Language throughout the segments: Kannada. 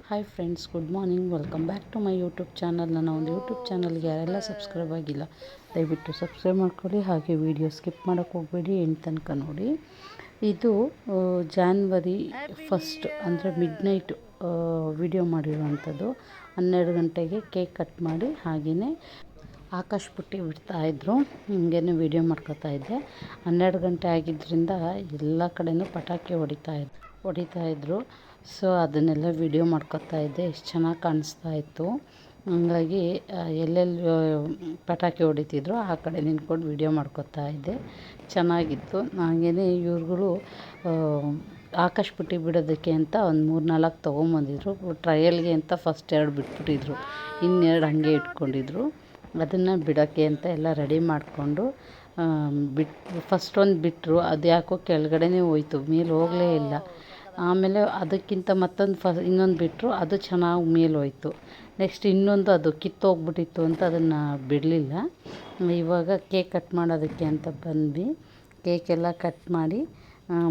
Hi friends, good morning. Welcome back to my YouTube channel. ನನ್ನ ಒಂದು ಯೂಟ್ಯೂಬ್ ಚಾನಲ್ಗೆ ಯಾರೆಲ್ಲ ಸಬ್ಸ್ಕ್ರೈಬ್ ಆಗಿಲ್ಲ ದಯವಿಟ್ಟು ಸಬ್ಸ್ಕ್ರೈಬ್ ಮಾಡ್ಕೊಳ್ಳಿ. ಹಾಗೆ ವಿಡಿಯೋ ಸ್ಕಿಪ್ ಮಾಡೋಕ್ಕೆ ಹೋಗಬೇಡಿ, ಎಂಟು ತನಕ ನೋಡಿ. ಇದು ಜಾನ್ವರಿ 1 ಅಂದರೆ ಮಿಡ್ ನೈಟ್ ವಿಡಿಯೋ ಮಾಡಿರುವಂಥದ್ದು. 12 ಗಂಟೆಗೆ ಕೇಕ್ ಕಟ್ ಮಾಡಿ ಹಾಗೆಯೇ ಆಕಾಶ ಪುಟ್ಟಿ ಬಿಡ್ತಾಯಿದ್ರು. ಹಿಂಗೇ ವೀಡಿಯೋ ಮಾಡ್ಕೋತಾ ಇದ್ದೆ. 12 ಗಂಟೆ ಆಗಿದ್ದರಿಂದ ಎಲ್ಲ ಕಡೆಯೂ ಪಟಾಕಿ ಹೊಡಿತಾಯಿದ್ರು. ಸೊ ಅದನ್ನೆಲ್ಲ ವೀಡಿಯೋ ಮಾಡ್ಕೋತಾ ಇದ್ದೆ. ಎಷ್ಟು ಚೆನ್ನಾಗಿ ಕಾಣಿಸ್ತಾ ಇತ್ತು. ಹಂಗಾಗಿ ಎಲ್ಲೆಲ್ಲಿ ಪಟಾಕಿ ಹೊಡಿತಿದ್ರು ಆ ಕಡೆ ನಿಂತ್ಕೊಂಡು ವೀಡಿಯೋ ಮಾಡ್ಕೋತಾ ಇದ್ದೆ. ಚೆನ್ನಾಗಿತ್ತು. ಹಾಗೆಯೇ ಇವ್ರುಗಳು ಆಕಾಶ ಪುಟ್ಟಿ ಬಿಡೋದಕ್ಕೆ ಅಂತ ಒಂದು 3-4 ತೊಗೊಂಬಂದಿದ್ರು. ಟ್ರಯಲ್ಗೆ ಅಂತ ಫಸ್ಟ್ 2 ಬಿಟ್ಬಿಟ್ಟಿದ್ರು, ಇನ್ನೆರಡು ಹಾಗೆ ಇಟ್ಕೊಂಡಿದ್ರು. ಅದನ್ನು ಬಿಡೋಕ್ಕೆ ಅಂತ ಎಲ್ಲ ರೆಡಿ ಮಾಡಿಕೊಂಡು ಫಸ್ಟ್ ಒಂದು ಬಿಟ್ಟರು. ಅದು ಯಾಕೋ ಕೆಳಗಡೆನೇ ಹೋಯ್ತು, ಮೇಲೆ ಹೋಗಲೇ ಇಲ್ಲ. ಆಮೇಲೆ ಅದಕ್ಕಿಂತ ಮತ್ತೊಂದು ಇನ್ನೊಂದು ಬಿಟ್ಟರು, ಅದು ಚೆನ್ನಾಗಿ ಮೇಲೆ ಹೋಯ್ತು. ನೆಕ್ಸ್ಟ್ ಇನ್ನೊಂದು ಅದು ಕಿತ್ತೋಗ್ಬಿಟ್ಟಿತ್ತು ಅಂತ ಅದನ್ನು ಬಿಡಲಿಲ್ಲ. ಇವಾಗ ಕೇಕ್ ಕಟ್ ಮಾಡೋದಕ್ಕೆ ಅಂತ ಬಂದ್ವಿ. ಕೇಕೆಲ್ಲ ಕಟ್ ಮಾಡಿ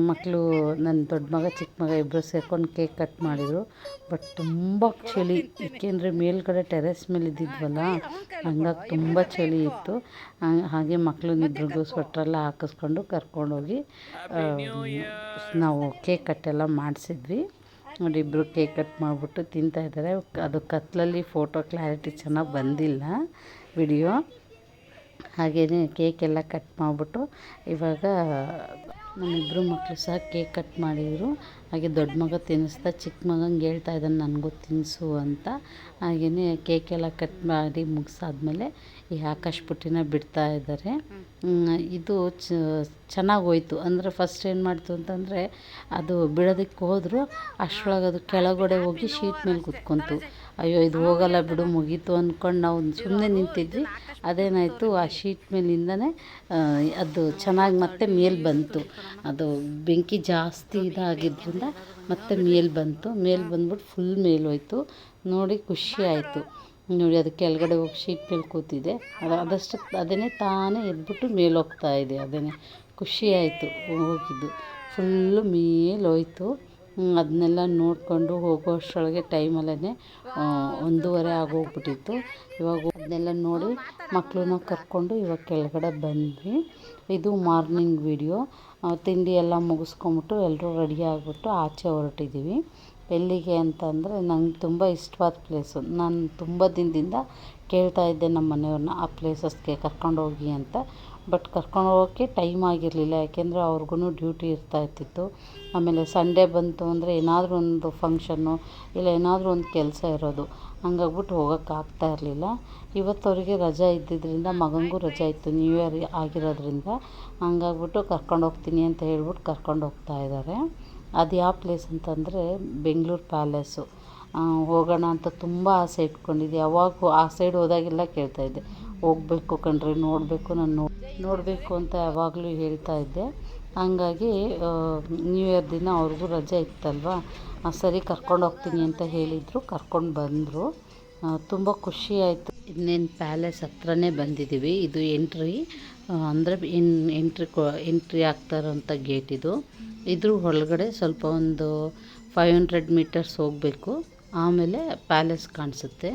ಮಕ್ಕಳು, ನನ್ನ ದೊಡ್ಡ ಮಗ ಚಿಕ್ಕ ಮಗ ಇಬ್ಬರು ಸೇರ್ಕೊಂಡು ಕೇಕ್ ಕಟ್ ಮಾಡಿದರು. ಬಟ್ ತುಂಬ ಚಳಿ, ಏಕೆಂದರೆ ಮೇಲ್ಗಡೆ ಟೆರೆಸ್ ಮೇಲೆ ಇದ್ದಿದ್ವಲ್ಲ, ಹಂಗಾಗಿ ತುಂಬ ಚಳಿ ಇತ್ತು. ಹಾಗೆ ಮಕ್ಕಳನ್ನಿಬ್ರಿಗೂ ಸ್ವೆಟ್ರೆಲ್ಲ ಹಾಕಿಸ್ಕೊಂಡು ಕರ್ಕೊಂಡೋಗಿ ನಾವು ಕೇಕ್ ಕಟ್ಟೆಲ್ಲ ಮಾಡಿಸಿದ್ವಿ. ನೋಡಿ, ಇಬ್ಬರು ಕೇಕ್ ಕಟ್ ಮಾಡಿಬಿಟ್ಟು ತಿಂತಾಯಿದ್ದಾರೆ. ಅದು ಕತ್ಲಲ್ಲಿ ಫೋಟೋ ಕ್ಲಾರಿಟಿ ಚೆನ್ನಾಗಿ ಬಂದಿಲ್ಲ ವಿಡಿಯೋ. ಹಾಗೆಯೇ ಕೇಕೆಲ್ಲ ಕಟ್ ಮಾಡಿಬಿಟ್ಟು ಇವಾಗ ನಮ್ಮಿಬ್ಬರು ಮಕ್ಕಳು ಸಹ ಕೇಕ್ ಕಟ್ ಮಾಡಿದರು. ಹಾಗೆ ದೊಡ್ಡ ಮಗ ತಿನ್ನಿಸ್ತಾ ಚಿಕ್ಕ ಮಗಂಗೆ ಹೇಳ್ತಾ ಇದ್ದಾನೆ ನನಗೂ ತಿನ್ನಿಸು ಅಂತ. ಹಾಗೆಯೇ ಕೇಕೆಲ್ಲ ಕಟ್ ಮಾಡಿ ಮುಗಿಸಾದ್ಮೇಲೆ ಈ ಆಕಾಶ ಪುಟ್ಟಿನ ಬಿಡ್ತಾ ಇದ್ದಾರೆ. ಇದು ಚೆನ್ನಾಗಿ ಹೋಯ್ತು. ಅಂದರೆ ಫಸ್ಟ್ ಏನು ಮಾಡ್ತು ಅಂತಂದರೆ, ಅದು ಬಿಡೋದಕ್ಕೆ ಹೋದರು, ಅಷ್ಟರೊಳಗೆ ಅದು ಕೆಳಗಡೆ ಹೋಗಿ ಶೀಟ್ ಮೇಲೆ ಕುತ್ಕೊಂತು. ಅಯ್ಯೋ ಇದು ಹೋಗಲ್ಲ ಬಿಡು, ಮುಗೀತು ಅಂದ್ಕೊಂಡು ನಾವು ಸುಮ್ಮನೆ ನಿಂತಿದ್ವಿ. ಅದೇನಾಯಿತು, ಆ ಶೀಟ್ ಮೇಲಿಂದನೇ ಅದು ಚೆನ್ನಾಗಿ ಮತ್ತೆ ಮೇಲೆ ಬಂತು. ಅದು ಬೆಂಕಿ ಜಾಸ್ತಿ ಇದಾಗಿದ್ದರಿಂದ ಮತ್ತೆ ಮೇಲೆ ಬಂತು. ಮೇಲೆ ಬಂದ್ಬಿಟ್ಟು ಫುಲ್ ಮೇಲೆ ಹೋಯ್ತು. ನೋಡಿ ಖುಷಿ ಆಯಿತು. ನೋಡಿ, ಅದು ಕೆಳಗಡೆ ಹೋಗಿ ಶೀಟ್ ಮೇಲೆ ಕೂತಿದೆ. ಅದಷ್ಟು ಅದನ್ನೇ ತಾನೇ ಎದ್ಬಿಟ್ಟು ಮೇಲೆ ಹೋಗ್ತಾ ಇದೆ. ಅದನ್ನೇ ಖುಷಿ ಆಯಿತು. ಹೋಗಿದ್ದು ಫುಲ್ಲು ಮೇಲೆ ಹೋಯ್ತು. ಅದನ್ನೆಲ್ಲ ನೋಡಿಕೊಂಡು ಹೋಗೋ ಅಷ್ಟರೊಳಗೆ ಟೈಮಲ್ಲೇ 1:30 ಆಗೋಗ್ಬಿಟ್ಟಿತ್ತು. ಇವಾಗ ಅದನ್ನೆಲ್ಲ ನೋಡಿ ಮಕ್ಕಳನ್ನ ಕರ್ಕೊಂಡು ಇವಾಗ ಕೆಳಗಡೆ ಬಂದ್ವಿ. ಇದು ಮಾರ್ನಿಂಗ್ ವಿಡಿಯೋ. ತಿಂಡಿ ಎಲ್ಲ ಮುಗಿಸ್ಕೊಂಬಿಟ್ಟು ಎಲ್ಲರೂ ರೆಡಿ ಆಗಿಬಿಟ್ಟು ಆಚೆ ಹೊರಟಿದ್ದೀವಿ. ಎಲ್ಲಿಗೆ ಅಂತಂದರೆ, ನಂಗೆ ತುಂಬ ಇಷ್ಟವಾದ ಪ್ಲೇಸು. ನಾನು ತುಂಬ ದಿನದಿಂದ ಕೇಳ್ತಾ ಇದ್ದೆ ನಮ್ಮ ಮನೆಯವ್ರನ್ನ ಆ ಪ್ಲೇಸಸ್ಗೆ ಕರ್ಕೊಂಡೋಗಿ ಅಂತ. ಬಟ್ ಕರ್ಕೊಂಡು ಹೋಗೋಕ್ಕೆ ಟೈಮ್ ಆಗಿರಲಿಲ್ಲ, ಯಾಕೆಂದರೆ ಅವ್ರಿಗೂ ಡ್ಯೂಟಿ ಇರ್ತಾಯಿತ್ತು. ಆಮೇಲೆ ಸಂಡೇ ಬಂತು ಅಂದರೆ ಏನಾದರೂ ಒಂದು ಫಂಕ್ಷನ್ನು ಇಲ್ಲ ಏನಾದರೂ ಒಂದು ಕೆಲಸ ಇರೋದು, ಹಂಗಾಗ್ಬಿಟ್ಟು ಹೋಗೋಕ್ಕಾಗ್ತಾ ಇರಲಿಲ್ಲ. ಇವತ್ತು ಅವರಿಗೆ ರಜೆ ಇದ್ದಿದ್ದರಿಂದ, ಮಗನಿಗೂ ರಜೆ ಇತ್ತು ನ್ಯೂ ಇಯರ್ ಆಗಿರೋದ್ರಿಂದ. ಹಂಗಾಗ್ಬಿಟ್ಟು ಕರ್ಕೊಂಡೋಗ್ತೀನಿ ಅಂತ ಹೇಳ್ಬಿಟ್ಟು ಕರ್ಕೊಂಡು ಹೋಗ್ತಾ ಇದ್ದಾರೆ. ಅದು ಯಾವ ಪ್ಲೇಸ್ ಅಂತಂದರೆ ಬೆಂಗಳೂರು ಪ್ಯಾಲೇಸು. ಹೋಗೋಣ ಅಂತ ತುಂಬ ಆಸೆ ಇಟ್ಕೊಂಡಿದ್ದೆ. ಯಾವಾಗ ಆ ಸೈಡ್ ಹೋದಾಗೆಲ್ಲ ಕೇಳ್ತಾಯಿದ್ದೆ, ಹೋಗಬೇಕು ಕಣ್ರಿ, ನೋಡಬೇಕು, ನಾನು ನೋಡಬೇಕು ಅಂತ ಯಾವಾಗಲೂ ಹೇಳ್ತಾ ಇದ್ದೆ. ಹಂಗಾಗಿ ನ್ಯೂ ಇಯರ್ ದಿನ ಅವ್ರಿಗೂ ರಜೆ ಇತ್ತಲ್ವ, ಸರಿ ಕರ್ಕೊಂಡು ಹೋಗ್ತೀನಿ ಅಂತ ಹೇಳಿದರು. ಕರ್ಕೊಂಡು ಬಂದರು. ತುಂಬ ಖುಷಿ ಆಯಿತು. ಇನ್ನೇನು ಪ್ಯಾಲೇಸ್ ಹತ್ರನೇ ಬಂದಿದ್ದೀವಿ. ಇದು ಎಂಟ್ರಿ ಅಂದರೆ ಎಂಟ್ರಿ ಆಗ್ತಾ ಇರೋಂಥ ಗೇಟ್ ಇದು. ಇದ್ರ ಒಳಗಡೆ ಸ್ವಲ್ಪ ಒಂದು 500 ಮೀಟರ್ಸ್ ಹೋಗಬೇಕು, ಆಮೇಲೆ ಪ್ಯಾಲೇಸ್ ಕಾಣಿಸುತ್ತೆ.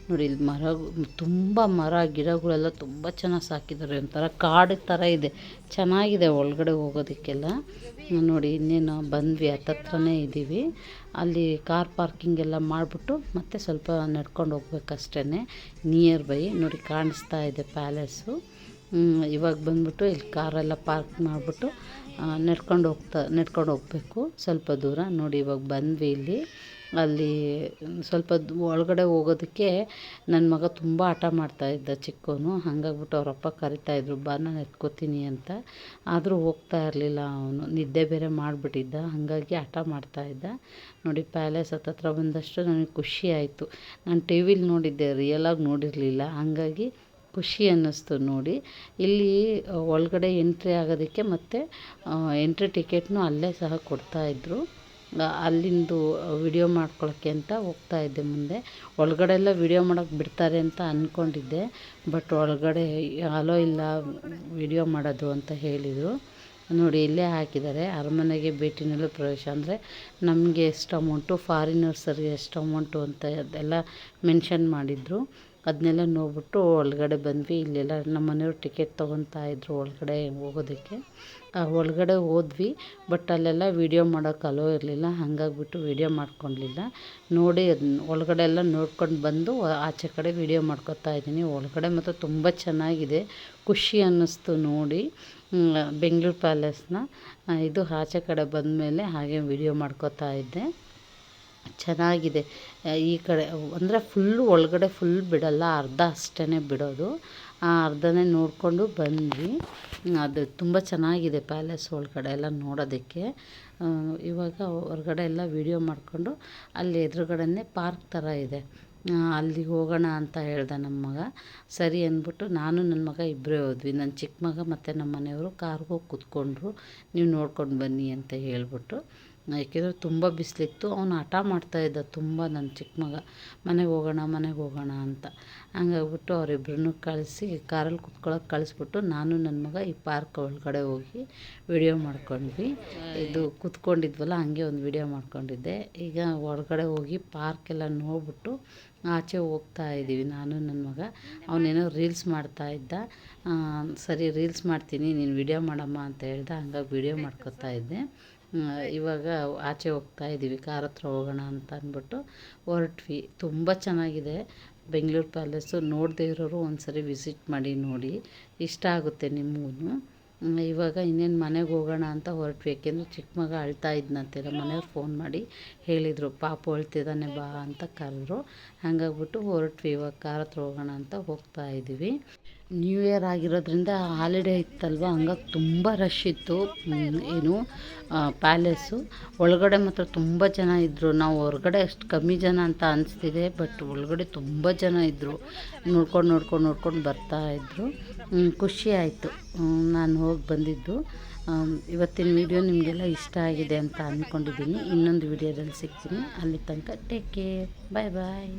ನೋಡಿ, ಇಲ್ಲಿ ತುಂಬ ಮರ ಗಿಡಗಳೆಲ್ಲ ತುಂಬ ಚೆನ್ನಾಗಿ ಸಾಕಿದ್ದಾರೆ. ಒಂಥರ ಕಾಡು ಥರ ಇದೆ, ಚೆನ್ನಾಗಿದೆ ಒಳಗಡೆ ಹೋಗೋದಕ್ಕೆಲ್ಲ. ನೋಡಿ, ಇನ್ನೇನು ಬಂದ್ವಿ, ಹತ್ತತ್ರನೇ ಇದ್ದೀವಿ. ಅಲ್ಲಿ ಕಾರ್ ಪಾರ್ಕಿಂಗ್ ಎಲ್ಲ ಮಾಡಿಬಿಟ್ಟು ಮತ್ತೆ ಸ್ವಲ್ಪ ನಡ್ಕೊಂಡು ಹೋಗ್ಬೇಕಷ್ಟೇ, ನಿಯರ್ ಬೈ. ನೋಡಿ, ಕಾಣಿಸ್ತಾ ಇದೆ ಪ್ಯಾಲೇಸು. ಇವಾಗ ಬಂದ್ಬಿಟ್ಟು ಇಲ್ಲಿ ಕಾರೆಲ್ಲ ಪಾರ್ಕ್ ಮಾಡಿಬಿಟ್ಟು ನಡ್ಕೊಂಡು ಹೋಗಬೇಕು ಸ್ವಲ್ಪ ದೂರ. ನೋಡಿ, ಇವಾಗ ಬಂದ್ವಿ ಇಲ್ಲಿ. ಅಲ್ಲಿ ಸ್ವಲ್ಪ ಒಳಗಡೆ ಹೋಗೋದಕ್ಕೆ ನನ್ನ ಮಗ ತುಂಬ ಹಠ ಮಾಡ್ತಾಯಿದ್ದ, ಚಿಕ್ಕವನು. ಹಾಗಾಗ್ಬಿಟ್ಟು ಅವರಪ್ಪ ಕರಿತಾಯಿದ್ರು, ಬಾ ನಾನು ಎತ್ಕೋತೀನಿ ಅಂತ. ಆದರೂ ಹೋಗ್ತಾ ಇರಲಿಲ್ಲ ಅವನು, ನಿದ್ದೆ ಬೇರೆ ಮಾಡಿಬಿಟ್ಟಿದ್ದ. ಹಾಗಾಗಿ ಹಠ ಮಾಡ್ತಾಯಿದ್ದ. ನೋಡಿ, ಪ್ಯಾಲೇಸ್ ಹತ್ತತ್ರ ಬಂದಷ್ಟು ನನಗೆ ಖುಷಿ ಆಯಿತು. ನಾನು ಟಿ ವಿಲಿ ನೋಡಿದ್ದೆ, ರಿಯಲಾಗಿ ನೋಡಿರಲಿಲ್ಲ. ಹಾಗಾಗಿ ಖುಷಿ ಅನ್ನಿಸ್ತು ನೋಡಿ. ಇಲ್ಲಿ ಒಳಗಡೆ ಎಂಟ್ರಿ ಆಗೋದಕ್ಕೆ ಮತ್ತು ಎಂಟ್ರಿ ಟಿಕೆಟ್ನು ಅಲ್ಲೇ ಸಹ ಕೊಡ್ತಾಯಿದ್ರು. ಅಲ್ಲಿಂದು ವಿಡಿಯೋ ಮಾಡ್ಕೊಳ್ಳೋಕ್ಕೆ ಅಂತ ಹೋಗ್ತಾಯಿದ್ದೆ ಮುಂದೆ. ಒಳಗಡೆ ಎಲ್ಲ ವಿಡಿಯೋ ಮಾಡೋಕ್ಕೆ ಬಿಡ್ತಾರೆ ಅಂತ ಅಂದ್ಕೊಂಡಿದ್ದೆ, ಬಟ್ ಒಳಗಡೆ ಅಲೋ ಇಲ್ಲ ವಿಡಿಯೋ ಮಾಡೋದು ಅಂತ ಹೇಳಿದರು. ನೋಡಿ ಇಲ್ಲೇ ಹಾಕಿದ್ದಾರೆ, ಅರಮನೆಗೆ ಭೇಟಿ ನೀಡಲು ಪ್ರವೇಶ. ಅಂದರೆ ನಮಗೆ ಎಷ್ಟು ಅಮೌಂಟು, ಫಾರಿನರ್ಸರಿಗೆ ಎಷ್ಟು ಅಮೌಂಟು ಅಂತ ಅದೆಲ್ಲ ಮೆನ್ಷನ್ ಮಾಡಿದರು. ಅದನ್ನೆಲ್ಲ ನೋಡ್ಬಿಟ್ಟು ಒಳಗಡೆ ಬಂದ್ವಿ. ಇಲ್ಲೆಲ್ಲ ನಮ್ಮ ಮನೆಯವ್ರು ಟಿಕೆಟ್ ತೊಗೊತಾ ಇದ್ರು ಒಳಗಡೆ ಹೋಗೋದಕ್ಕೆ. ಒಳಗಡೆ ಹೋದ್ವಿ, ಬಟ್ ಅಲ್ಲೆಲ್ಲ ವೀಡಿಯೋ ಮಾಡೋಕ್ಕೆ ಅಲೋ ಇರಲಿಲ್ಲ. ಹಾಗಾಗ್ಬಿಟ್ಟು ವೀಡಿಯೋ ಮಾಡ್ಕೊಳ್ಲಿಲ್ಲ. ನೋಡಿ ಒಳಗಡೆ ಎಲ್ಲ ನೋಡ್ಕೊಂಡು ಬಂದು ಆಚೆ ಕಡೆ ವೀಡಿಯೋ ಮಾಡ್ಕೊತಾ ಇದ್ದೀನಿ. ಒಳಗಡೆ ಮತ್ತು ತುಂಬ ಚೆನ್ನಾಗಿದೆ, ಖುಷಿ ಅನ್ನಿಸ್ತು ನೋಡಿ ಬೆಂಗಳೂರು ಪ್ಯಾಲೇಸ್ನ. ಇದು ಆಚೆ ಕಡೆ ಬಂದಮೇಲೆ ಹಾಗೆ ವೀಡಿಯೋ ಮಾಡ್ಕೊತಾ ಇದ್ದೆ. ಚೆನ್ನಾಗಿದೆ. ಈ ಕಡೆ ಅಂದರೆ ಫುಲ್ಲು ಒಳಗಡೆ ಫುಲ್ ಬಿಡಲ್ಲ, ಅರ್ಧ ಅಷ್ಟೇ ಬಿಡೋದು. ಆ ಅರ್ಧನೇ ನೋಡಿಕೊಂಡು ಬಂದ್ವಿ. ಅದು ತುಂಬ ಚೆನ್ನಾಗಿದೆ ಪ್ಯಾಲೇಸ್ ಒಳಗಡೆ ಎಲ್ಲ ನೋಡೋದಕ್ಕೆ. ಇವಾಗ ಹೊರಗಡೆ ಎಲ್ಲ ವೀಡಿಯೋ ಮಾಡಿಕೊಂಡು ಅಲ್ಲಿ ಎದುರುಗಡೆನೇ ಪಾರ್ಕ್ ಥರ ಇದೆ, ಅಲ್ಲಿಗೆ ಹೋಗೋಣ ಅಂತ ಹೇಳ್ದೆ ನಮ್ಮ ಮಗ. ಸರಿ ಅಂದ್ಬಿಟ್ಟು ನಾನು ನನ್ನ ಮಗ ಇಬ್ಬರೇ ಹೋದ್ವಿ. ನನ್ನ ಚಿಕ್ಕ ಮಗ ಮತ್ತು ನಮ್ಮ ಮನೆಯವರು ಕಾರ್ಗೋಗಿ ಕೂತ್ಕೊಂಡ್ರು, ನೀವು ನೋಡ್ಕೊಂಡು ಬನ್ನಿ ಅಂತ ಹೇಳ್ಬಿಟ್ಟು. ಏಕೆಂದರೆ ತುಂಬ ಬಿಸಿಲಿತ್ತು. ಅವನು ಹಠ ಮಾಡ್ತಾಯಿದ್ದ ತುಂಬ, ನನ್ನ ಚಿಕ್ಕ ಮಗ ಮನೆಗೆ ಹೋಗೋಣ ಅಂತ. ಹಂಗಾಗ್ಬಿಟ್ಟು ಅವರಿಬ್ಬರನ್ನೂ ಕಳಿಸಿ ಕಾರಲ್ಲಿ ಕುತ್ಕೊಳ್ಳೋಕೆ ಕಳಿಸ್ಬಿಟ್ಟು ನಾನು ನನ್ನ ಮಗ ಈ ಪಾರ್ಕ್ ಒಳಗಡೆ ಹೋಗಿ ವಿಡಿಯೋ ಮಾಡ್ಕೊಂಡ್ವಿ. ಇದು ಕೂತ್ಕೊಂಡಿದ್ವಲ್ಲ, ಹಂಗೆ ಒಂದು ವಿಡಿಯೋ ಮಾಡ್ಕೊಂಡಿದ್ದೆ. ಈಗ ಹೊರಗಡೆ ಹೋಗಿ ಪಾರ್ಕೆಲ್ಲ ನೋಡ್ಬಿಟ್ಟು ಆಚೆ ಹೋಗ್ತಾ ಇದ್ದೀವಿ ನಾನು ನನ್ನ ಮಗ. ಅವನೇನೋ ರೀಲ್ಸ್ ಮಾಡ್ತಾಯಿದ್ದ. ಸರಿ ರೀಲ್ಸ್ ಮಾಡ್ತೀನಿ, ನೀನು ವಿಡಿಯೋ ಮಾಡಮ್ಮ ಅಂತ ಹೇಳ್ದೆ. ಹಂಗಾಗಿ ವಿಡಿಯೋ ಮಾಡ್ಕೊತಾ ಇದ್ದೆ. ಇವಾಗ ಆಚೆ ಹೋಗ್ತಾ ಇದ್ದೀವಿ, ಕಾರ್ ಹತ್ರ ಹೋಗೋಣ ಅಂತ ಅಂದ್ಬಿಟ್ಟು ಹೊರಟ್ವಿ. ತುಂಬ ಚೆನ್ನಾಗಿದೆ ಬೆಂಗಳೂರು ಪ್ಯಾಲೇಸು. ನೋಡದೇ ಇರೋರು ಒಂದು ಸರಿ ವಿಸಿಟ್ ಮಾಡಿ ನೋಡಿ, ಇಷ್ಟ ಆಗುತ್ತೆ ನಿಮಗೂ. ಇವಾಗ ಇನ್ನೇನು ಮನೆಗೆ ಹೋಗೋಣ ಅಂತ ಹೊರಟ್ವಿ. ಏಕೆಂದರೆ ಚಿಕ್ಕ ಮಗ ಅಳ್ತಾ ಇದ್ನಂತೆ. ನಮ್ಮ ಮನೆಯವ್ರು ಫೋನ್ ಮಾಡಿ ಹೇಳಿದರು, ಪಾಪು ಅಳ್ತಿದ್ದಾನೆ ಬಾ ಅಂತ ಕರೆದ್ರು. ಹಾಗಾಗ್ಬಿಟ್ಟು ಹೊರಟ್ವಿ. ಇವಾಗ ಕಾರ್ ಹತ್ರ ಹೋಗೋಣ ಅಂತ ಹೋಗ್ತಾ ಇದ್ದೀವಿ. ನ್ಯೂ ಇಯರ್ ಆಗಿರೋದ್ರಿಂದ ಹಾಲಿಡೇ ಇತ್ತಲ್ವ, ಹಂಗಾಗಿ ತುಂಬ ರಶ್ ಇತ್ತು. ಏನು ಪ್ಯಾಲೇಸು ಒಳಗಡೆ ಮಾತ್ರ ತುಂಬ ಜನ ಇದ್ದರು. ನಾವು ಹೊರಗಡೆ ಅಷ್ಟು ಕಮ್ಮಿ ಜನ ಅಂತ ಅನಿಸ್ತಿದೆ, ಬಟ್ ಒಳಗಡೆ ತುಂಬ ಜನ ಇದ್ದರು. ನೋಡ್ಕೊಂಡು ಬರ್ತಾಯಿದ್ರು. ಖುಷಿ ಆಯಿತು ನಾನು ಹೋಗಿ ಬಂದಿದ್ದು. ಇವತ್ತಿನ ವಿಡಿಯೋ ನಿಮಗೆಲ್ಲ ಇಷ್ಟ ಆಗಿದೆ ಅಂತ ಅಂದ್ಕೊಂಡಿದ್ದೀನಿ. ಇನ್ನೊಂದು ವಿಡಿಯೋದಲ್ಲಿ ಸಿಗ್ತೀನಿ. ಅಲ್ಲಿ ತನಕ ಟೇಕ್ ಕೇರ್, ಬಾಯ್ ಬಾಯ್.